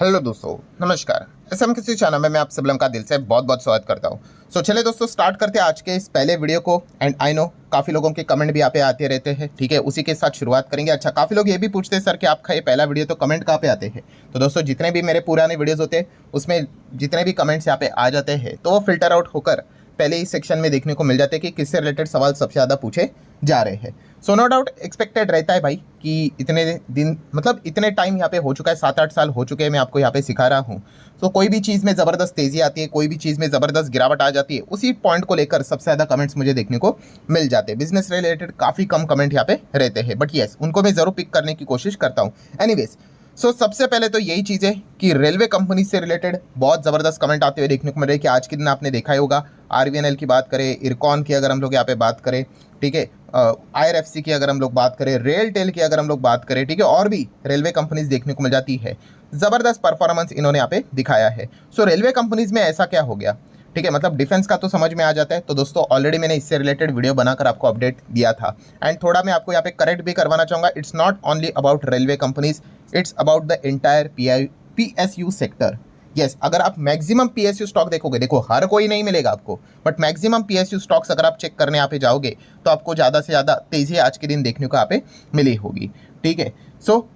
Hello दोस्तों, नमस्कार। SM किसी चैनल में मैं आप सब लोगों का दिल से बहुत बहुत स्वागत करता हूं। चलिए दोस्तों, स्टार्ट करते हैं आज के इस पहले वीडियो को। एंड आई नो काफ़ी लोगों के कमेंट भी यहाँ पे आते रहते हैं, ठीक है। उसी के साथ शुरुआत करेंगे। अच्छा, काफ़ी लोग ये भी पूछते हैं सर कि आपका ये पहला वीडियो तो कमेंट कहाँ पे आते हैं। तो दोस्तों, जितने भी मेरे पुराने वीडियोज़ होते हैं उसमें जितने भी कमेंट्स यहाँ पे आ जाते हैं तो वो फिल्टर आउट होकर पहले ही सेक्शन में देखने को मिल जाते हैं कि किससे रिलेटेड सवाल सबसे ज़्यादा पूछे जा रहे हैं। सो नो डाउट एक्सपेक्टेड रहता है भाई कि इतने दिन मतलब इतने टाइम यहाँ पे हो चुका है, 7-8 साल हो चुके हैं मैं आपको यहाँ पे सिखा रहा हूँ। तो कोई भी चीज़ में ज़बरदस्त तेज़ी आती है, कोई भी चीज़ में ज़बरदस्त गिरावट आ जाती है, उसी पॉइंट को लेकर सबसे ज़्यादा कमेंट्स मुझे देखने को मिल जाते हैं। बिजनेस रिलेटेड काफ़ी कम कमेंट यहाँ पे रहते हैं, बट येस उनको मैं ज़रूर पिक करने की कोशिश करता हूँ। एनीवेज, सबसे पहले तो यही चीज़ है कि रेलवे कंपनी से रिलेटेड बहुत ज़बरदस्त कमेंट आते हुए देखने को मिल रहे हैं कि आज के दिन आपने देखा ही होगा। आरवीएनएल की बात करें, इरकॉन की अगर हम लोग यहाँ पे बात करें, ठीक है, आईआरएफसी की अगर हम लोग बात करें, रेलटेल की अगर हम लोग बात करें, ठीक है, और भी रेलवे कंपनीज देखने को मिल जाती है। ज़बरदस्त परफॉर्मेंस इन्होंने यहाँ पे दिखाया है। रेलवे कंपनीज में ऐसा क्या हो गया, ठीक है, मतलब डिफेंस का तो समझ में आ जाता है। तो दोस्तों, ऑलरेडी मैंने इससे रिलेटेड वीडियो बनाकर आपको अपडेट दिया था। एंड थोड़ा मैं आपको यहाँ पे करेक्ट भी करवाना चाहूँगा, it's not only about railway companies, it's about the entire PSU sector. Yes, अगर आप मैक्सिमम पीएसयू स्टॉक देखोगे, देखो हर कोई नहीं मिलेगा आपको, बट मैक्सिमम पीएसयू स्टॉक्स अगर आप चेक करने यहाँ पे जाओगे तो आपको ज़्यादा से ज़्यादा तेज़ी आज के दिन देखने को यहाँ पे मिली होगी, ठीक है।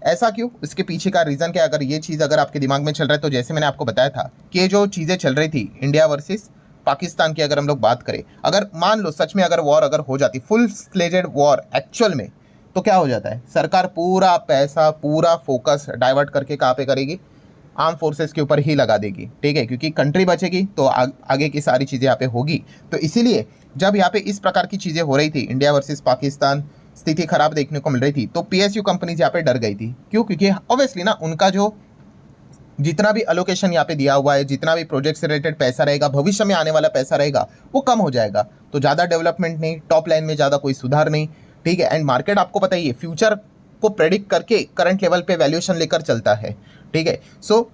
ऐसा क्यों, इसके पीछे का रीज़न क्या, अगर ये चीज़ अगर आपके दिमाग में चल रहा है तो जैसे मैंने आपको बताया था कि ये जो चीज़ें चल रही थी इंडिया वर्सेस पाकिस्तान की, अगर हम लोग बात करें, अगर मान लो सच में अगर वॉर अगर हो जाती, फुल फ्लेजेड वॉर एक्चुअल में, तो क्या हो जाता है, सरकार पूरा पैसा पूरा फोकस डाइवर्ट करके कहाँ पे करेगी, आर्म फोर्सेस के ऊपर ही लगा देगी, ठीक है, क्योंकि कंट्री बचेगी तो आगे की सारी चीज़ें यहाँ पे होगी। तो इसीलिए जब यहाँ पे इस प्रकार की चीज़ें हो रही थी, इंडिया वर्सेस पाकिस्तान, स्थिति खराब देखने को मिल रही थी, तो पीएसयू कंपनीज यहाँ पे डर गई थी। क्यों? क्योंकि ऑब्वियसली ना, उनका जो जितना भी अलोकेशन यहाँ पे दिया हुआ है, जितना भी प्रोजेक्ट से रिलेटेड पैसा रहेगा, भविष्य में आने वाला पैसा रहेगा, वो कम हो जाएगा। तो ज़्यादा डेवलपमेंट नहीं, टॉप लाइन में ज़्यादा कोई सुधार नहीं, ठीक है। एंड मार्केट आपको पता ही है, फ्यूचर को प्रेडिक्ट करके करंट लेवल पे वैल्यूएशन लेकर चलता है, ठीक है।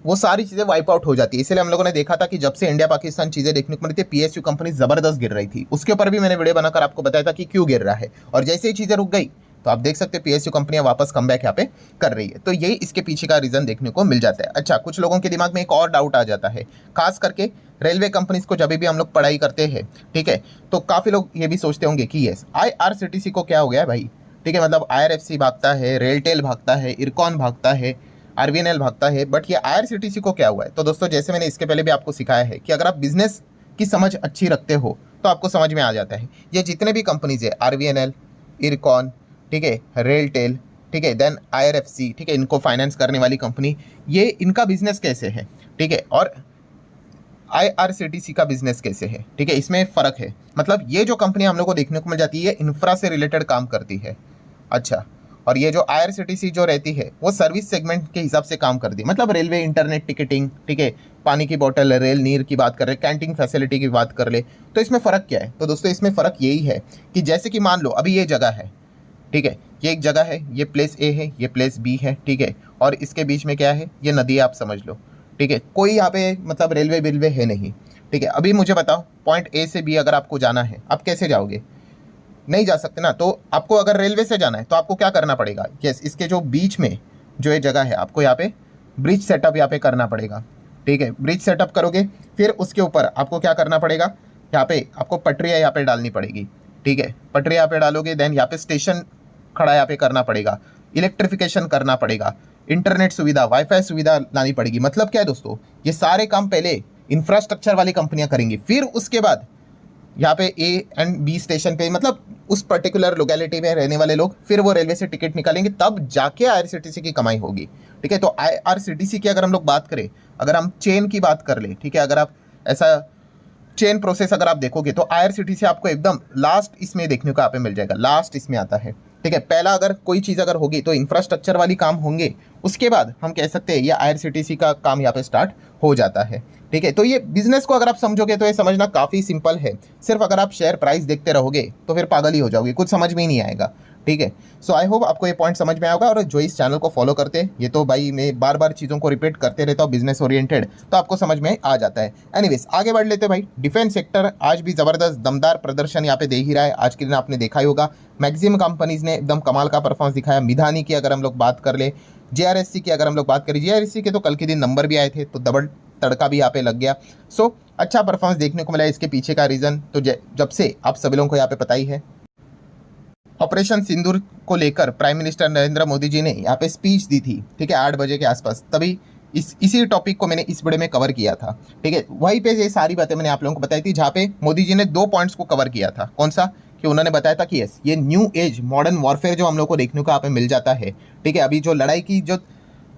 वो सारी चीज़ें वाइप आउट हो जाती है। इसलिए हम लोगों ने देखा था कि जब से इंडिया पाकिस्तान चीज़ें देखने को मिली थी, पीएसयू कंपनी ज़बरदस्त गिर रही थी। उसके ऊपर भी मैंने वीडियो बनाकर आपको बताया था कि क्यों गिर रहा है, और जैसे ही चीज़ें रुक गई तो आप देख सकते हैं पीएसयू कंपनियां वापस कम बैक यहाँ पे कर रही है। तो यही इसके पीछे का रीज़न देखने को मिल जाता है। अच्छा, कुछ लोगों के दिमाग में एक और डाउट आ जाता है, खास करके रेलवे कंपनीज को जब भी हम लोग पढ़ाई करते हैं, ठीक है, तो काफ़ी लोग ये भी सोचते होंगे कि यस आईआरसीटीसी को क्या हो गया है भाई, ठीक है, मतलब आईआरएफसी भागता है, रेलटेल भागता है, इरकॉन भागता है, आरवीएनएल भागता है, बट ये आईआरसीटीसी को क्या हुआ है। तो दोस्तों, जैसे मैंने इसके पहले भी आपको सिखाया है कि अगर आप बिजनेस की समझ अच्छी रखते हो तो आपको समझ में आ जाता है ये जितने भी कंपनीज है, आरवीएनएल, इरकॉन, ठीक है, रेलटेल, ठीक है, देन आईआरएफसी, ठीक है, इनको फाइनेंस करने वाली कंपनी, ये इनका बिजनेस कैसे है, ठीक है, और आईआरसीटीसी का बिजनेस कैसे है, ठीक है, इसमें फ़र्क है। मतलब ये जो कंपनी हम लोग को देखने को मिल जाती है, इंफ्रा से रिलेटेड काम करती है। अच्छा, और ये जो आईआरसीटीसी जो रहती है वो सर्विस सेगमेंट के हिसाब से काम करती है, मतलब रेलवे इंटरनेट टिकटिंग, ठीक है, पानी की बोतल, रेल नीर की बात कर ले, कैंटीन फैसिलिटी की बात कर ले, तो इसमें फ़र्क क्या है। तो दोस्तों, इसमें फ़र्क यही है कि जैसे कि मान लो अभी ये जगह है, ठीक है, ये एक जगह है, ये प्लेस ए है, ये प्लेस बी है, ठीक है, और इसके बीच में क्या है, ये नदी है, आप समझ लो, ठीक है, कोई यहाँ पे मतलब रेलवे बिलवे है नहीं, ठीक है। अभी मुझे बताओ, पॉइंट ए से बी अगर आपको जाना है, आप कैसे जाओगे, नहीं जा सकते ना। तो आपको अगर रेलवे से जाना है तो आपको क्या करना पड़ेगा, यस, इसके जो बीच में जो ये जगह है, आपको यहाँ पे ब्रिज सेटअप यहाँ पे करना पड़ेगा, ठीक है, ब्रिज सेटअप करोगे, फिर उसके ऊपर आपको क्या करना पड़ेगा, यहाँ पे आपको पटरियाँ यहाँ पे डालनी पड़ेगी, ठीक है, पटरियाँ यहाँ पे डालोगे, देन यहाँ पे स्टेशन खड़ा यहाँ पे करना पड़ेगा, इलेक्ट्रिफिकेशन करना पड़ेगा, इंटरनेट सुविधा, वाईफाई सुविधा लानी पड़ेगी। मतलब क्या है दोस्तों, ये सारे काम पहले इंफ्रास्ट्रक्चर वाली कंपनियां करेंगी, फिर उसके बाद यहाँ पे ए एंड बी स्टेशन पे, मतलब उस पर्टिकुलर लोकेलिटी में रहने वाले लोग फिर वो रेलवे से टिकट निकालेंगे, तब जाके आईआरसीटीसी की कमाई होगी, ठीक है। तो आईआरसीटीसी की अगर हम लोग बात करें, अगर हम चेन की बात कर ले, ठीक है, अगर आप ऐसा चेन प्रोसेस अगर आप देखोगे तो आईआरसीटीसी आपको एकदम लास्ट इसमें देखने को यहाँ पे मिल जाएगा, लास्ट इसमें आता है, ठीक है। पहला अगर कोई चीज़ अगर होगी तो इंफ्रास्ट्रक्चर वाली काम होंगे, उसके बाद हम कह सकते हैं ये आईआरसीटीसी का काम यहाँ पे स्टार्ट हो जाता है, ठीक है। तो ये बिजनेस को अगर आप समझोगे तो ये समझना काफ़ी सिंपल है। सिर्फ अगर आप शेयर प्राइस देखते रहोगे तो फिर पागल ही हो जाओगे, कुछ समझ में ही नहीं आएगा, ठीक है। आई होप आपको ये पॉइंट समझ में आएगा। और जो इस चैनल को फॉलो करते हैं, ये तो भाई मैं बार बार चीज़ों को रिपीट करते रहता हूँ बिजनेस ओरिएंटेड, तो आपको समझ में आ जाता है। एनीवेज, आगे बढ़ लेते हैं भाई। डिफेंस सेक्टर आज भी ज़बरदस्त दमदार प्रदर्शन यहाँ पे दे ही रहा है। आज के दिन आपने देखा ही होगा, मैक्सिमम कंपनीज ने एकदम कमाल का परफॉर्मेंस दिखाया। मिधानी की अगर हम लोग बात कर ले, JRSC की अगर हम लोग बात करें, JRSC के तो कल के दिन नंबर भी आए थे, तो डबल तड़का भी यहाँ पे लग गया। सो अच्छा परफॉर्मेंस देखने को मिला। इसके पीछे का रीज़न तो जब से आप सभी लोगों को यहाँ पे पता ही है, ऑपरेशन सिंदूर को लेकर प्राइम मिनिस्टर नरेंद्र मोदी जी ने यहाँ पे स्पीच दी थी, ठीक है, 8 बजे के आसपास, तभी इसी टॉपिक को मैंने इस वीडियो में कवर किया था, ठीक है। वहीं पे ये सारी बातें मैंने आप लोगों को बताई थी, जहाँ पे मोदी जी ने 2 पॉइंट्स को कवर किया था। कौन सा? कि उन्होंने बताया था कि यस, ये न्यू एज मॉडर्न वॉरफेयर जो हम लोग को देखने को यहाँ पे मिल जाता है, ठीक है। अभी जो लड़ाई की जो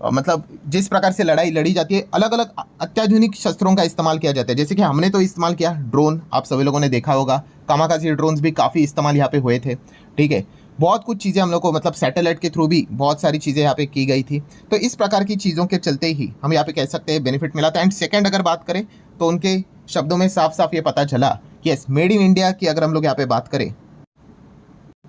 मतलब जिस प्रकार से लड़ाई लड़ी जाती है, अलग अलग अत्याधुनिक शस्त्रों का इस्तेमाल किया जाता है। जैसे कि हमने तो इस्तेमाल किया ड्रोन, आप सभी लोगों ने देखा होगा, कामाकाजी ड्रोन्स भी काफ़ी इस्तेमाल यहाँ पे हुए थे, ठीक है। बहुत कुछ चीज़ें हम लोग को मतलब सैटेलाइट के थ्रू भी बहुत सारी चीज़ें यहाँ पे की गई थी। तो इस प्रकार की चीज़ों के चलते ही हम यहाँ पे कह सकते हैं बेनिफिट मिला था। एंड सेकेंड अगर बात करें तो उनके शब्दों में साफ साफ ये पता चला कि यस, मेड इन इंडिया की अगर हम लोग यहाँ पे बात करें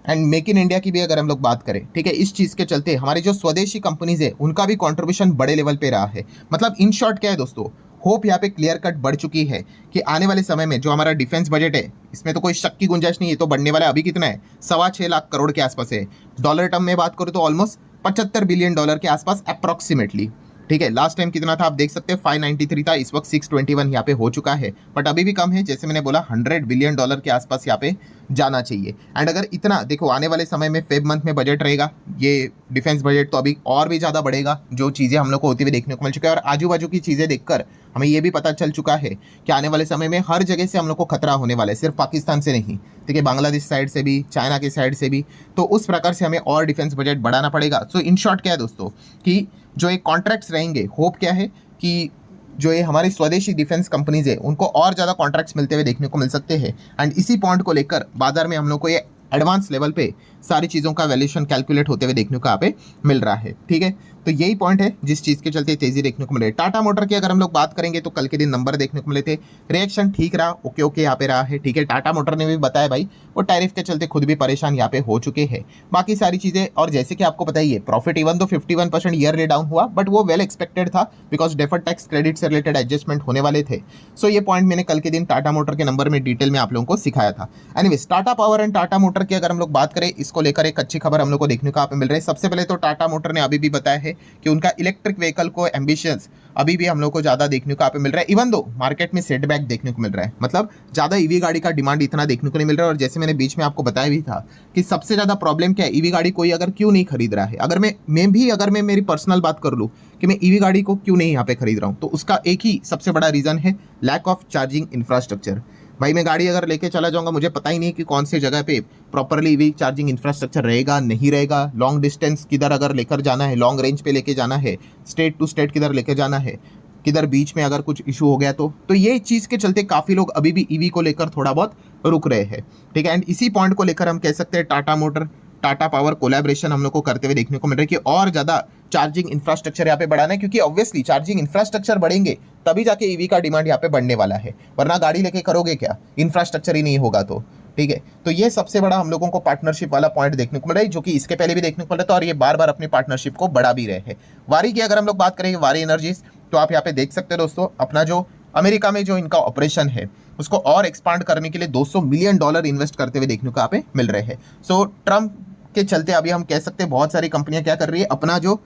एंड मेक इन इंडिया की भी अगर हम लोग बात करें, ठीक है, इस चीज़ के चलते हमारी जो स्वदेशी कंपनीज है उनका भी कंट्रीब्यूशन बड़े लेवल पे रहा है। मतलब इन शॉर्ट क्या है दोस्तों, होप यहाँ पे क्लियर कट बढ़ चुकी है कि आने वाले समय में जो हमारा डिफेंस बजट है, इसमें तो कोई शक की गुंजाइश नहीं है, तो बढ़ने वाला अभी कितना है, 6.25 लाख करोड़ के आसपास है। डॉलर टर्म में बात करूँ तो ऑलमोस्ट $75 बिलियन के आसपास अप्रॉक्सीमेटली, ठीक है। लास्ट टाइम कितना था आप देख सकते हैं, 593 था, इस वक्त 621 यहाँ पे हो चुका है, बट अभी भी कम है। जैसे मैंने बोला, $100 बिलियन के आसपास यहाँ पे जाना चाहिए। एंड अगर इतना देखो, आने वाले समय में फेब मंथ में बजट रहेगा, ये डिफेंस बजट तो अभी और भी ज़्यादा बढ़ेगा, जो चीज़ें हम लोग को होती हुई देखने को मिल चुकी है। और आजू बाजू की चीज़ें देखकर हमें ये भी पता चल चुका है कि आने वाले समय में हर जगह से हम लोग को खतरा होने वाला है, सिर्फ पाकिस्तान से नहीं, ठीक है, बांग्लादेश साइड से भी, चाइना की साइड से भी। तो उस प्रकार से हमें और डिफेंस बजट बढ़ाना पड़ेगा। सो इन शॉर्ट क्या है दोस्तों, कि जो एक कॉन्ट्रैक्ट्स रहेंगे, होप क्या है कि जो ये हमारी स्वदेशी डिफेंस कंपनीज है उनको और ज़्यादा कॉन्ट्रैक्ट्स मिलते हुए देखने को मिल सकते हैं। एंड इसी पॉइंट को लेकर बाजार में हम लोग को ये एडवांस लेवल पे सारी चीज़ों का वैल्यूएशन कैलकुलेट होते हुए देखने को यहाँ पे मिल रहा है, ठीक है। तो यही पॉइंट है जिस चीज़ के चलते तेजी देखने को मिले। टाटा मोटर की अगर हम लोग बात करेंगे तो कल के दिन नंबर देखने को मिले थे, रिएक्शन ठीक रहा, ओके ओके यहाँ पे रहा है, ठीक है। टाटा मोटर ने भी बताया भाई वो टैरिफ के चलते खुद भी परेशान यहाँ पे हो चुके हैं, बाकी सारी चीज़ें। और जैसे कि आपको पता ही है, प्रॉफिट इवन तो 51% ईयरली डाउन हुआ, बट वो वेल एक्सपेक्टेड था, बिकॉज डेफर्ड टैक्स क्रेडिट से रिलेटेड एडजस्टमेंट होने वाले थे। सो ये पॉइंट मैंने कल के दिन टाटा मोटर के नंबर में डिटेल में आप लोगों को सिखाया था। Anyways, Tata power and Tata motor की अगर हम लोग बात करें, इसको लेकर एक अच्छी खबर हम लोग को देखने को यहाँ पे मिल रही है। सबसे पहले तो टाटा मोटर ने अभी भी बताया है कि उनका इलेक्ट्रिक व्हीकल को एम्बिशंस अभी भी हम लोग को ज़्यादा देखने को यहाँ पे मिल रहा है, इवन दो मार्केट में सेटबैक देखने को मिल रहा है, मतलब ज़्यादा ईवी गाड़ी का डिमांड इतना देखने को नहीं मिल रहा है। और जैसे मैंने बीच में आपको बताया भी था कि सबसे ज़्यादा प्रॉब्लम क्या है, ईवी गाड़ी कोई अगर क्यों नहीं खरीद रहा है। अगर मैं मेरी पर्सनल बात कर लूँ कि मैं ईवी गाड़ी को क्यों नहीं यहाँ पे खरीद रहा हूँ, तो उसका एक ही सबसे बड़ा रीज़न है, लैक ऑफ चार्जिंग इंफ्रास्ट्रक्चर। भाई मैं गाड़ी अगर लेके चला जाऊंगा, मुझे पता ही नहीं कि कौन सी जगह पे प्रॉपरली ईवी चार्जिंग इंफ्रास्ट्रक्चर रहेगा नहीं रहेगा, लॉन्ग डिस्टेंस किधर अगर लेकर जाना है, लॉन्ग रेंज पे लेके जाना है, स्टेट टू स्टेट किधर लेके जाना है, किधर बीच में अगर कुछ इशू हो गया तो ये चीज़ के चलते काफ़ी लोग अभी भी ईवी को लेकर थोड़ा बहुत रुक रहे हैं, ठीक है। एंड इसी पॉइंट को लेकर हम कह सकते हैं Tata motor Tata power collaboration हम लोग को करते हुए देखने को मिल रहा है कि और ज़्यादा चार्जिंग इंफ्रास्ट्रक्चर यहाँ पे बढ़ाना है, क्योंकि ऑब्वियसली चार्जिंग इंफ्रास्ट्रक्चर बढ़ेंगे तभी जाके ईवी का डिमांड यहाँ पे बढ़ने वाला है, वरना गाड़ी लेके करोगे क्या, इंफ्रास्ट्रक्चर ही नहीं होगा तो, ठीक है। तो ये सबसे बड़ा हम लोगों को पार्टनरशिप वाला पॉइंट देखने को मिल रहा है, जो कि इसके पहले भी देखने को मिल रहा था, और ये बार बार अपनी पार्टनरशिप को बढ़ा भी रहे हैं। वारी की अगर हम लोग बात करेंगे, वारी एनर्जीज, तो आप यहाँ पे देख सकते हो दोस्तों, अपना जो अमेरिका में जो इनका ऑपरेशन है उसको और एक्सपांड करने के लिए $200 मिलियन इन्वेस्ट करते हुए देखने को यहाँ पे मिल रहे हैं। सो ट्रम्प के चलते अभी हम कह सकते हैं बहुत सारी कंपनियां क्या कर रही है, अपना जो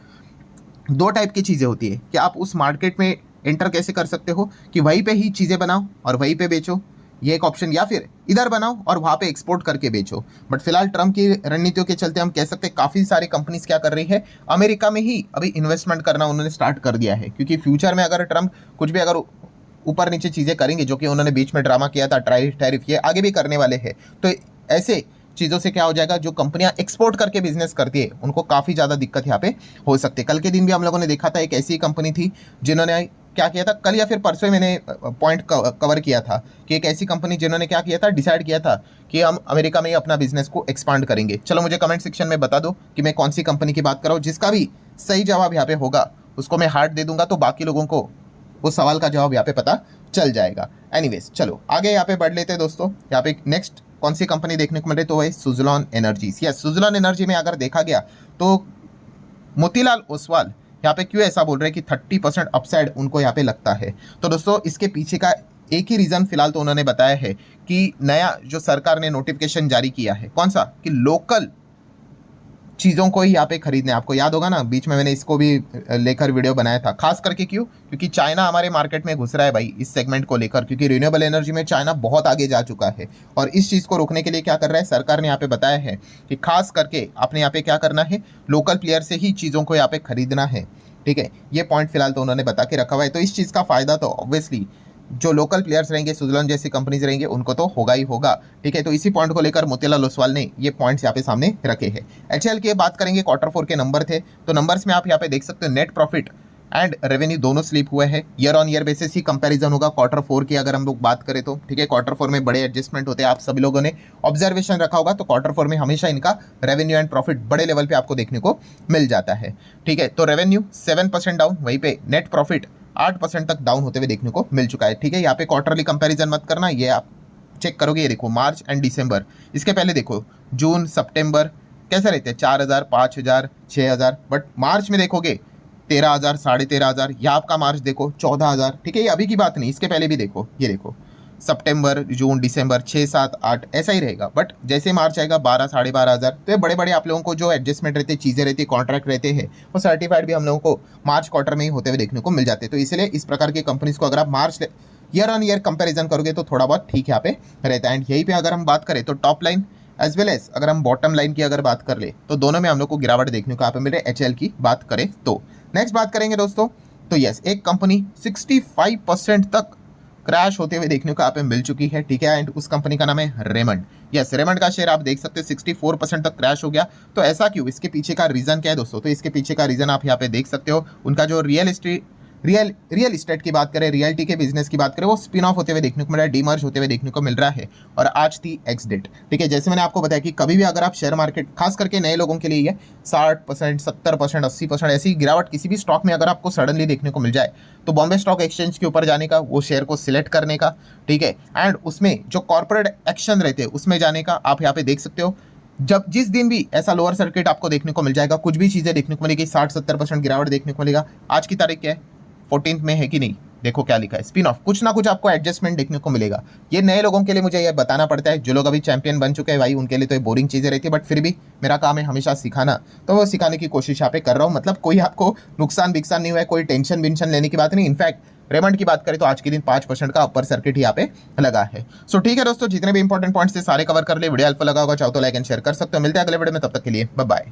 2 टाइप की चीज़ें होती है कि आप उस मार्केट में एंटर कैसे कर सकते हो कि वहीं पे ही चीज़ें बनाओ और वहीं पे बेचो, ये एक ऑप्शन, या फिर इधर बनाओ और वहाँ पे एक्सपोर्ट करके बेचो। बट फिलहाल ट्रम्प की रणनीतियों के चलते हम कह सकते हैं काफ़ी सारी कंपनीज क्या कर रही है, अमेरिका में ही अभी इन्वेस्टमेंट करना उन्होंने स्टार्ट कर दिया है, क्योंकि फ्यूचर में अगर ट्रम्प कुछ भी अगर ऊपर नीचे चीज़ें करेंगे, जो कि उन्होंने बीच में ड्रामा किया था, टैरिफ ये आगे भी करने वाले हैं, तो ऐसे चीज़ों से क्या हो जाएगा, जो कंपनियां एक्सपोर्ट करके बिजनेस करती है उनको काफ़ी ज़्यादा दिक्कत यहाँ पे हो सकती है। कल के दिन भी हम लोगों ने देखा था, एक ऐसी कंपनी थी जिन्होंने क्या किया था, कल या फिर परसों मैंने पॉइंट कवर किया था कि एक ऐसी कंपनी जिन्होंने क्या किया था, डिसाइड किया था कि हम अमेरिका में ही अपना बिजनेस को एक्सपांड करेंगे। चलो मुझे कमेंट सेक्शन में बता दो कि मैं कौन सी कंपनी की बात कर रहा हूँ, जिसका भी सही जवाब यहाँ पे होगा उसको मैं हार्ट दे दूंगा, तो बाकी लोगों को उस सवाल का जवाब यहाँ पे पता चल जाएगा। एनीवेज चलो आगे यहाँ पे बढ़ लेते हैं दोस्तों। यहाँ पे नेक्स्ट कौन सी कंपनी देखने को मिल रही, तो वही Suzlon energies. Yes, Suzlon energy में अगर देखा गया तो मोतीलाल ओसवाल यहाँ पे क्यों ऐसा बोल रहे हैं कि 30% अपसाइड उनको यहाँ पे लगता है। तो दोस्तों इसके पीछे का एक ही रीज़न फिलहाल तो उन्होंने बताया है कि नया जो सरकार ने नोटिफिकेशन जारी किया है, कौन सा, कि लोकल चीज़ों को ही यहाँ पे खरीदने। आपको याद होगा ना, बीच में मैंने इसको भी लेकर वीडियो बनाया था। खास करके क्यों? क्योंकि चाइना हमारे मार्केट में घुस रहा है भाई इस सेगमेंट को लेकर, क्योंकि रिन्यूएबल एनर्जी में चाइना बहुत आगे जा चुका है। और इस चीज़ को रोकने के लिए क्या कर रहा है सरकार ने यहाँ पे बताया है कि खास करके आपने यहाँ पे क्या करना है, लोकल प्लेयर से ही चीज़ों को यहाँ पे खरीदना है। ठीक है, ये पॉइंट फिलहाल तो उन्होंने बता के रखा हुआ है। तो इस चीज़ का फायदा तो ऑब्वियसली जो लोकल प्लेयर्स रहेंगे, सुजलॉन जैसी कंपनीज रहेंगे, उनको तो होगा ही होगा। ठीक है, तो इसी पॉइंट को लेकर मोतीलाल ओसवाल ने ये पॉइंट्स यहाँ पे सामने रखे हैं। एचएएल की बात करेंगे, Q4 के नंबर थे, तो नंबर्स में आप यहाँ पे देख सकते हो नेट प्रॉफिट एंड रेवेन्यू दोनों स्लिप हुए हैं। Year on year basis he comparison होगा Q4 की अगर हम लोग बात करें तो। ठीक है, Q4 में बड़े एडजस्टमेंट होते हैं, आप सभी लोगों ने ऑब्जर्वेशन रखा होगा। तो Q4 में हमेशा इनका रेवेन्यू एंड प्रॉफिट बड़े लेवल पे आपको देखने को मिल जाता है। ठीक है, तो रेवेन्यू 7% डाउन, वहीं पे नेट प्रॉफिट 8% तक डाउन होते हुए देखने को मिल चुका है। ठीक है, यहाँ पे क्वार्टरली कंपैरिजन मत करना, ये आप चेक करोगे, ये देखो मार्च एंड दिसंबर, इसके पहले देखो जून सितंबर कैसे रहते हैं, 4000, 5000, 6000, बट मार्च में देखोगे 13000, 13500, या आपका मार्च देखो 14000। ठीक है, ये अभी की बात नहीं, इसके पहले भी देखो, ये देखो सितंबर, जून, दिसंबर 6, 7, 8 ऐसा ही रहेगा। बट जैसे मार्च आएगा 12, 12500। तो ये बड़े बड़े आप लोगों को जो एडजस्टमेंट रहते हैं, चीज़ें रहती है, कॉन्ट्रैक्ट रहते हैं, वो सर्टिफाइड भी हम लोगों को मार्च क्वार्टर में ही होते हुए देखने को मिल जाते हैं। तो इसलिए इस प्रकार की कंपनीज को अगर आप मार्च ईयर ऑन ईयर कंपेरिजन करोगे तो थोड़ा बहुत ठीक यहाँ पे रहता है। एंड यहीं पे अगर हम बात करें तो top line as well as अगर हम बॉटम लाइन की अगर बात कर ले तो दोनों में हम लोग को गिरावट देखने को यहाँ पे मेरे एचएएल की बात करें तो। नेक्स्ट बात करेंगे दोस्तों, तो यस एक कंपनी 65% तक क्रैश होते हुए देखने को यहाँ पे मिल चुकी है। ठीक है, एंड उस कंपनी का नाम है रेमंड। यस, रेमंड का शेयर आप देख सकते हो 64% तक क्रैश हो गया। तो ऐसा क्यों, इसके पीछे का रीजन क्या है दोस्तों? तो इसके पीछे का रीजन आप यहाँ पे देख सकते हो, उनका जो रियल इस्टेट की बात करें, रियलिटी के बिजनेस की बात करें, वो स्पिन ऑफ होते हुए देखने को मिल रहा है, डीमर्ज होते हुए देखने को मिल रहा है। और आज थी एक्स डेट। ठीक है, जैसे मैंने आपको बताया कि कभी भी अगर आप शेयर मार्केट, खास करके नए लोगों के लिए ये 60%, 70%, 80% ऐसी गिरावट किसी भी स्टॉक में अगर आपको सडनली देखने को मिल जाए, तो बॉम्बे स्टॉक एक्सचेंज के ऊपर जाने का, वो शेयर को सिलेक्ट करने का, ठीक है, एंड उसमें जो कॉर्पोरेट एक्शन रहते हैं उसमें जाने का आप यहाँ पे देख सकते हो। जब जिस दिन भी ऐसा लोअर सर्किट आपको देखने को मिल जाएगा, कुछ भी चीज़ें देखने को मिलेगी, 60-70% गिरावट देखने को मिलेगा। आज की तारीख क्या है, 14 में है कि नहीं, देखो क्या लिखा है, स्पिन ऑफ, कुछ ना कुछ आपको एडजस्टमेंट देखने को मिलेगा। ये नए लोगों के लिए मुझे ये बताना पड़ता है, जो लोग अभी चैंपियन बन चुके हैं भाई उनके लिए तो ये बोरिंग चीज़ें रहती है, बट फिर भी मेरा काम है हमेशा सिखाना, तो वो सिखाने की कोशिश यहाँ पे कर रहा हूँ। मतलब कोई आपको नुकसान विकसान नहीं हुआ है, कोई टेंशन वेंशन लेने की बात नहीं। इनफैक्ट रेमंड की बात करें तो आज के दिन 5% का अपर सर्किट यहाँ पे लगा है। सो ठीक है दोस्तों, जितने भी इंपॉर्टेंट पॉइंट्स थे सारे कवर कर ले। वीडियो हेल्पफुल लगा होगा, चाहो तो लाइक एंड शेयर कर सकते हो। मिलते हैं अगले वीडियो में, तब तक के लिए बाय बाय।